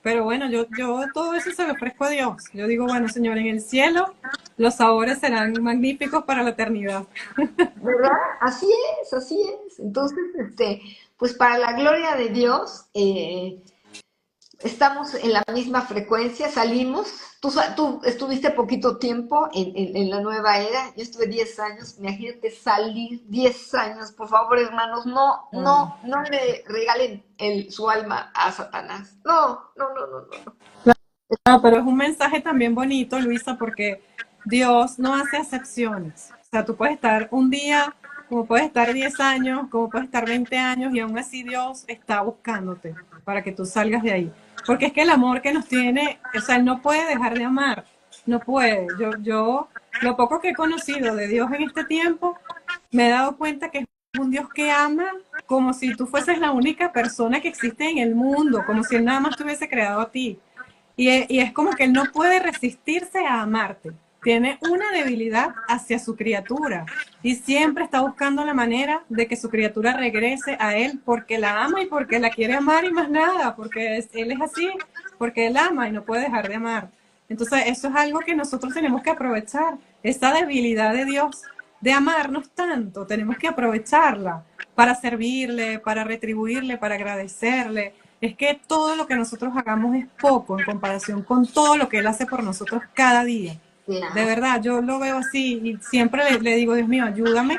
Pero bueno, yo todo eso se lo ofrezco a Dios. Yo digo, bueno, Señor, en el cielo los sabores serán magníficos para la eternidad. ¿Verdad? Así es. Entonces, pues para la gloria de Dios, estamos en la misma frecuencia, salimos. Tú estuviste poquito tiempo en la nueva era, yo estuve 10 años, imagínate salir 10 años, por favor, hermanos, no, Wow. no, no le regalen su alma a Satanás. No, no, no, no, no, no. No, pero es un mensaje también bonito, Luisa, porque Dios no hace excepciones. O sea, tú puedes estar un día, como puedes estar 10 años, como puedes estar 20 años, y aún así Dios está buscándote para que tú salgas de ahí. Porque es que el amor que nos tiene, o sea, Él no puede dejar de amar, no puede. Lo poco que he conocido de Dios en este tiempo, me he dado cuenta que es un Dios que ama como si tú fueses la única persona que existe en el mundo, como si Él nada más te hubiese creado a ti. Y es como que él no puede resistirse a amarte. Tiene una debilidad hacia su criatura y siempre está buscando la manera de que su criatura regrese a él porque la ama y porque la quiere amar y más nada, porque él es así, porque él ama y no puede dejar de amar. Entonces eso es algo que nosotros tenemos que aprovechar, esa debilidad de Dios de amarnos tanto, tenemos que aprovecharla para servirle, para retribuirle, para agradecerle. Es que todo lo que nosotros hagamos es poco en comparación con todo lo que Él hace por nosotros cada día. De Claro. verdad, yo lo veo así y siempre le digo, Dios mío, ayúdame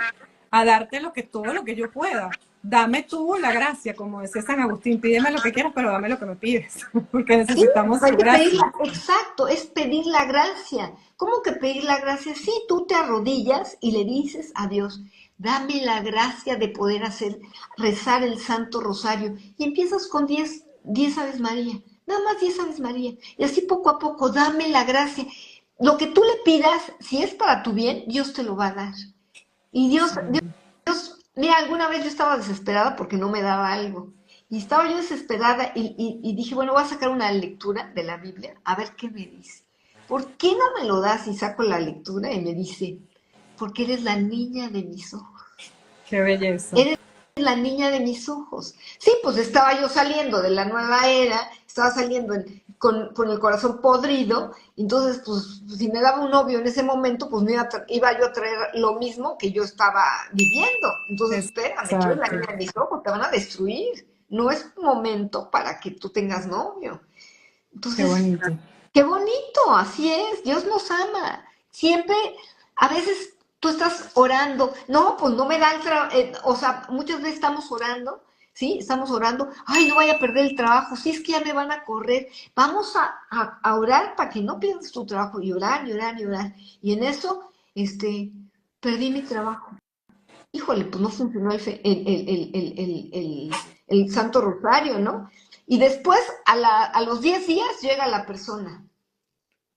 a darte todo lo que yo pueda. Dame tú la gracia, como decía San Agustín, pídeme lo que quieras, pero dame lo que me pides, porque Sí, necesitamos hay su que pedir gracia. exacto, es pedir la gracia. ¿Cómo que pedir la gracia? Sí, tú te arrodillas y le dices a Dios, dame la gracia de poder rezar el Santo Rosario. Y empiezas con 10 Aves María, nada más 10 Aves María. Y así poco a poco, dame la gracia. Lo que tú le pidas, si es para tu bien, Dios te lo va a dar. Y Sí. mira, alguna vez yo estaba desesperada porque no me daba algo. Y estaba yo desesperada y dije, bueno, voy a sacar una lectura de la Biblia, a ver qué me dice. ¿Por qué no me lo das? Y saco la lectura y me dice, porque eres la niña de mis ojos. Qué belleza. Eres la niña de mis ojos. Sí, pues estaba yo saliendo de la nueva era, estaba saliendo con el corazón podrido, entonces, pues, si me daba un novio en ese momento, pues iba yo a traer lo mismo que yo estaba viviendo. Entonces, espérame, tú eres la Exacto. niña de mis ojos, te van a destruir. No es momento para que tú tengas novio. Qué Entonces, bonito. qué bonito, así es, Dios nos ama. Siempre, a veces tú estás orando, no, pues no me da el trabajo, o sea, muchas veces estamos orando, ¿sí? Estamos orando, ay, no vaya a perder el trabajo, sí, es que ya me van a correr. Vamos a orar para que no pierdas tu trabajo y orar, y orar, y orar. Y en eso, perdí mi trabajo. Híjole, pues no funcionó el Santo Rosario, ¿no? Y después, a los 10 días, llega la persona.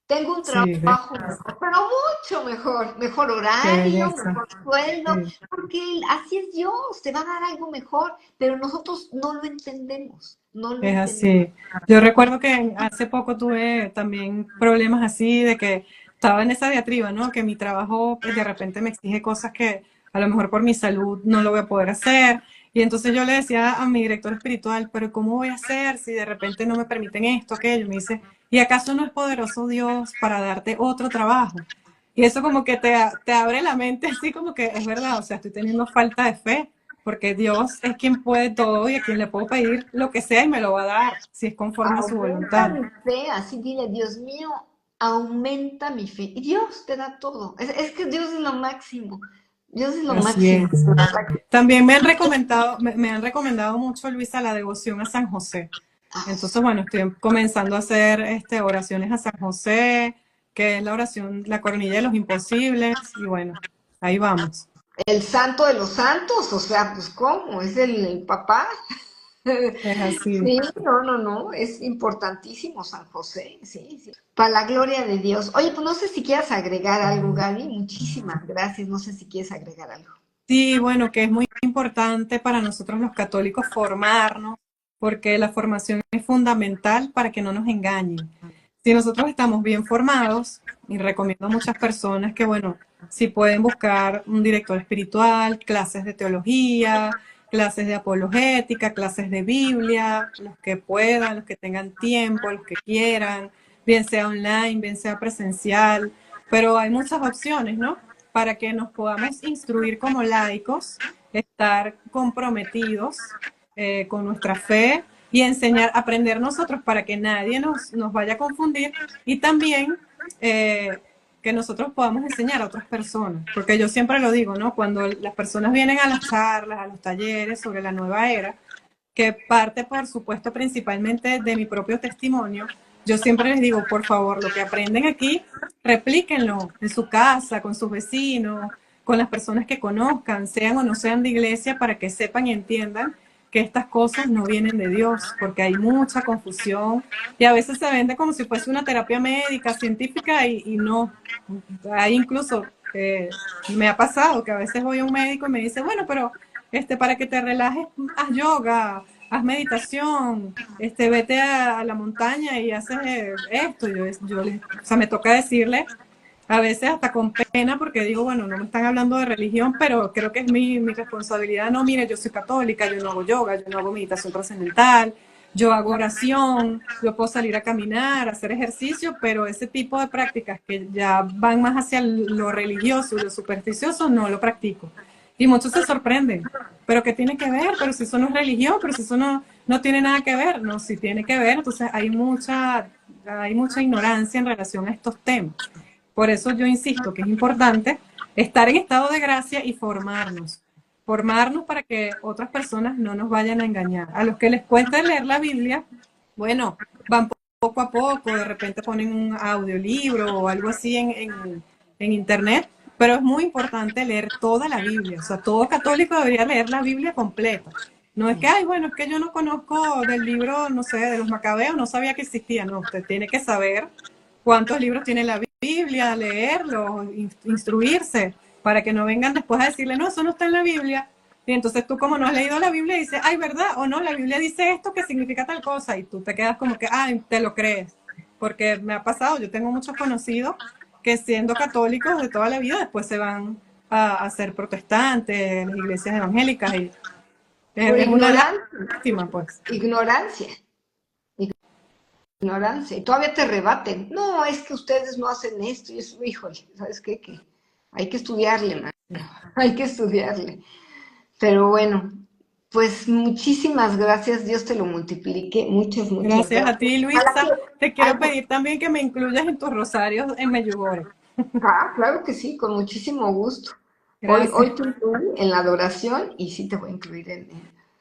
Tengo un Sí, ¿ves? trabajo mejor, pero mucho mejor, mejor Qué horario, belleza. mejor sueldo, Sí. porque así es Dios, te va a dar algo mejor, pero nosotros no lo entendemos, no lo Es entendemos. así. Yo recuerdo que hace poco tuve también problemas así de que estaba en esa diatriba, ¿no? Que mi trabajo de repente me exige cosas que a lo mejor por mi salud no lo voy a poder hacer. Y entonces yo le decía a mi director espiritual, pero ¿cómo voy a hacer si de repente no me permiten esto, aquello? Me dice, ¿y acaso no es poderoso Dios para darte otro trabajo? Y eso como que te abre la mente así como que es verdad, o sea, estoy teniendo falta de fe porque Dios es quien puede todo y a quien le puedo pedir lo que sea y me lo va a dar, si es conforme a su Aumenta voluntad. mi fe, así dile, Dios mío, aumenta mi fe. Y Dios te da todo. Es que Dios es lo máximo. Dios es lo Así máximo. es. También me han recomendado mucho, Luisa, la devoción a San José. Entonces, bueno, estoy comenzando a hacer oraciones a San José, que es la oración, la coronilla de los imposibles, y bueno, ahí vamos. El santo de los santos, o sea, pues ¿cómo? Es el papá. Es así. Sí, no, no, no, es importantísimo San José, sí, sí. Para la gloria de Dios. Oye, pues no sé si quieras agregar algo, Gaby. Muchísimas gracias. No sé si quieres agregar algo. Sí, bueno, que es muy importante para nosotros los católicos formarnos, porque la formación es fundamental para que no nos engañen. Si nosotros estamos bien formados, y recomiendo a muchas personas que, bueno, si pueden buscar un director espiritual, clases de teología, clases de apologética, clases de Biblia, los que puedan, los que tengan tiempo, los que quieran, bien sea online, bien sea presencial, pero hay muchas opciones, ¿no? Para que nos podamos instruir como laicos, estar comprometidos con nuestra fe y enseñar, aprender nosotros para que nadie nos vaya a confundir y también que nosotros podamos enseñar a otras personas. Porque yo siempre lo digo, ¿no? Cuando las personas vienen a las charlas, a los talleres sobre la nueva era, que parte, por supuesto, principalmente de mi propio testimonio, yo siempre les digo, por favor, lo que aprenden aquí, replíquenlo en su casa, con sus vecinos, con las personas que conozcan, sean o no sean de iglesia, para que sepan y entiendan que estas cosas no vienen de Dios, porque hay mucha confusión y a veces se vende como si fuese una terapia médica, científica y no. Hay incluso, me ha pasado que a veces voy a un médico y me dice, bueno, pero para que te relajes, haz yoga, haz meditación, vete a la montaña y haces esto. O sea, me toca decirle, a veces hasta con pena, porque digo, bueno, no me están hablando de religión, pero creo que es mi responsabilidad. No, mire, yo soy católica, yo no hago yoga, yo no hago meditación trascendental, yo hago oración, yo puedo salir a caminar, hacer ejercicio, pero ese tipo de prácticas que ya van más hacia lo religioso y lo supersticioso, no lo practico. Y muchos se sorprenden, pero ¿qué tiene que ver? Pero si eso no es religión, pero si eso no tiene nada que ver. No, si tiene que ver, entonces hay mucha ignorancia en relación a estos temas. Por eso yo insisto que es importante estar en estado de gracia y formarnos. Formarnos para que otras personas no nos vayan a engañar. A los que les cuesta leer la Biblia, bueno, van poco a poco, de repente ponen un audiolibro o algo así en internet, pero es muy importante leer toda la Biblia. O sea, todo católico debería leer la Biblia completa. No es que, ay, bueno, es que yo no conozco del libro, no sé, de los Macabeos, no sabía que existía. No, usted tiene que saber cuántos libros tiene la Biblia, leerlos, instruirse, para que no vengan después a decirle, no, eso no está en la Biblia. Y entonces tú, como no has leído la Biblia, dices, ay, ¿verdad? O no, la Biblia dice esto que significa tal cosa, y tú te quedas como que, ay, te lo crees. Porque me ha pasado, yo tengo muchos conocidos que siendo católicos de toda la vida, después se van a ser protestantes, en las iglesias evangélicas, y Por es una ignorancia, lástima, pues. ignorancia, ignorancia. Y todavía te rebaten. No, es que ustedes no hacen esto. Y eso, híjole, ¿sabes qué? Que hay que estudiarle, man. Hay que estudiarle. Pero bueno, pues muchísimas gracias. Dios te lo multiplique. Muchas, muchas Gracias a gracias. ti, Ojalá Luisa. que Te quiero algo. pedir también que me incluyas en tus rosarios en Medjugorje. Ah, claro que sí, con muchísimo gusto. Hoy Gracias, te incluí en la adoración y sí te voy a incluir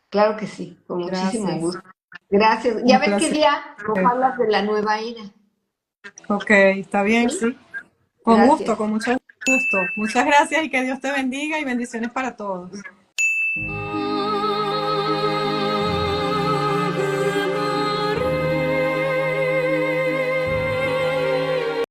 claro que sí, con muchísimo gracias. gusto. Gracias. Y a Un ver qué placer. día nos hablas de la nueva era. Ok, está bien, ¿Sí? sí. Con gusto, Gracias. con mucho gusto. Muchas gracias y que Dios te bendiga y bendiciones para todos.